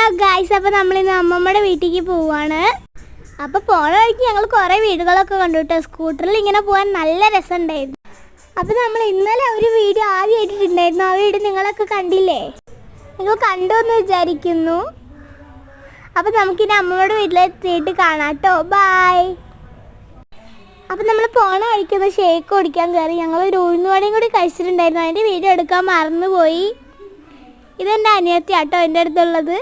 Hello guys, അപ്പോൾ നമ്മളിന്ന് അമ്മമ്മയുടെ വീട്ടിലേക്ക് പോവാണ്. അപ്പോൾ പോണ വഴിക്ക് ഞങ്ങൾ കുറേ വീടുകളൊക്കെ കണ്ടു കേട്ടോ. സ്കൂട്ടറിൽ ഇങ്ങനെ പോകാൻ നല്ല രസമുണ്ടായിരുന്നു. അപ്പോൾ നമ്മൾ ഇന്നലെ ഒരു വീഡിയോ ആദ്യം ഇട്ടിട്ടുണ്ടായിരുന്നു. ആ വീഡിയോ നിങ്ങളൊക്കെ കണ്ടില്ലേ? നിങ്ങൾ കണ്ടു എന്ന് വിചാരിക്കുന്നു. അപ്പോൾ നമുക്കിനി അമ്മമ്മയുടെ വീട്ടിലെത്തിയിട്ട് കാണാം കേട്ടോ. ബായ്. അപ്പോൾ നമ്മൾ പോണ വഴിക്കൊന്ന് ഷേക്ക് കുടിക്കാൻ കയറി. ഞങ്ങൾ ഒരു ഉഴുന്നുവടയും കൂടി കഴിച്ചിട്ടുണ്ടായിരുന്നു. അതിൻ്റെ വീഡിയോ എടുക്കാൻ മറന്നുപോയി. ഇതെൻ്റെ അനിയത്തി ആട്ടോ എൻ്റെ അടുത്തുള്ളത്.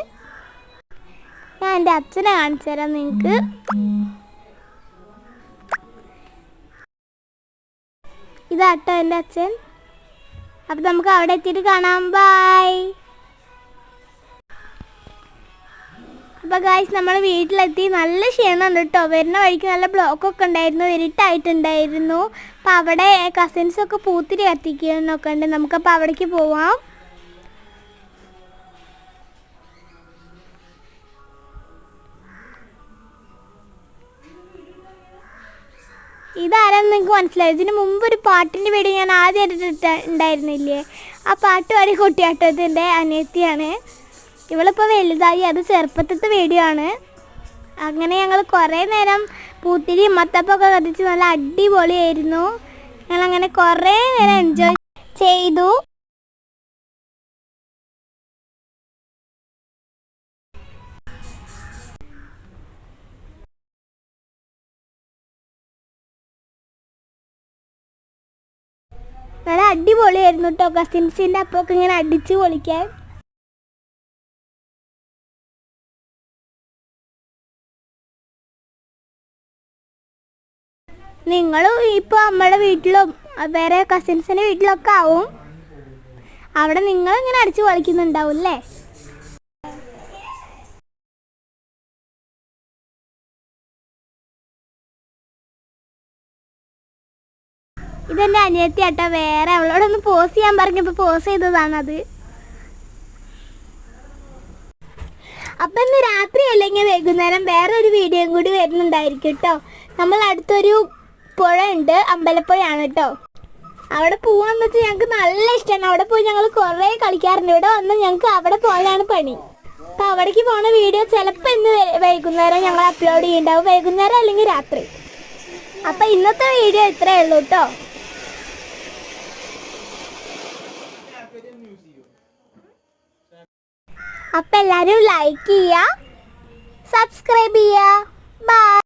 ഞാൻ എൻ്റെ അച്ഛനെ കാണിച്ചു തരാം നിങ്ങൾക്ക്. ഇതാട്ടോ എൻ്റെ അച്ഛൻ. അപ്പം നമുക്ക് അവിടെ എത്തിയിട്ട് കാണാം. ബായ്. അപ്പോൾ ഗായ്സ്, നമ്മൾ വീട്ടിലെത്തി. നല്ല ക്ഷീണമുണ്ട് കേട്ടോ. വരുന്ന വഴിക്ക് നല്ല ബ്ലോക്കൊക്കെ ഉണ്ടായിരുന്നു, ഇരുട്ടായിട്ടുണ്ടായിരുന്നു. അപ്പോൾ അവിടെ കസിൻസൊക്കെ പൂത്തിരി കത്തിക്കുന്നൊക്കെ ഉണ്ട്. നമുക്കപ്പോൾ അവിടേക്ക് പോവാം. ഇതാരാന്ന് നിങ്ങൾക്ക് മനസ്സിലായി? ഇതിന് മുമ്പ് ഒരു പാട്ടിൻ്റെ വീഡിയോ ഞാൻ ആദ്യം ഉണ്ടായിരുന്നില്ലേ? ആ പാട്ട് പാടി കുട്ടിയാട്ടോ. ഇതിൻ്റെ അനിയത്തിയാണ്. ഇവളിപ്പോൾ വലുതായി. അത് ചെറുപ്പത്തിലത്തെ വീഡിയോ ആണ്. അങ്ങനെ ഞങ്ങൾ കുറേ നേരം പൂത്തിരി മത്തപ്പൊക്കെ കത്തിച്ച് നല്ല അടിപൊളിയായിരുന്നു. ഞങ്ങളങ്ങനെ കുറേ നേരം എൻജോയ് ചെയ്തു. നല്ല അടിപൊളിയായിരുന്നു കേട്ടോ. കസിൻസിൻ്റെ അപ്പൊക്കെ ഇങ്ങനെ അടിച്ച് പൊളിക്കാൻ. നിങ്ങളും ഇപ്പോൾ നമ്മുടെ വീട്ടിലും വേറെ കസിൻസിൻ്റെ വീട്ടിലൊക്കെ ആവും. അവിടെ നിങ്ങളിങ്ങനെ അടിച്ച് പൊളിക്കുന്നുണ്ടാവും അല്ലേ? ഇതെൻ്റെ അനിയത്തി ആട്ടോ. വേറെ അവളോടൊന്ന് പോസ് ചെയ്യാൻ പറഞ്ഞപ്പോൾ പോസ് ചെയ്തതാണത്. അപ്പം ഇന്ന് രാത്രി അല്ലെങ്കിൽ വൈകുന്നേരം വേറെ ഒരു വീഡിയോയും കൂടി വരുന്നുണ്ടായിരിക്കും കേട്ടോ. നമ്മൾ അടുത്തൊരു പുഴ ഉണ്ട്, അമ്പലപ്പുഴയാണ് കേട്ടോ. അവിടെ പോകാമെന്ന് വെച്ചാൽ ഞങ്ങൾക്ക് നല്ല ഇഷ്ടമാണ്. അവിടെ പോയി ഞങ്ങൾ കുറേ കളിക്കാറുണ്ട്. ഇവിടെ വന്ന് ഞങ്ങൾക്ക് അവിടെ പോകാനാണ് പണി. അപ്പോൾ അവിടേക്ക് പോണ വീഡിയോ ചിലപ്പോൾ ഇന്ന് വൈകുന്നേരം ഞങ്ങൾ അപ്ലോഡ് ചെയ്യുന്നുണ്ടാവും. വൈകുന്നേരം അല്ലെങ്കിൽ രാത്രി. അപ്പോൾ ഇന്നത്തെ വീഡിയോ ഇത്രയേ ഉള്ളൂ കേട്ടോ. അപ്പം എല്ലാവരും ലൈക്ക് ചെയ്യുക, സബ്സ്ക്രൈബ് ചെയ്യുക. ബൈ.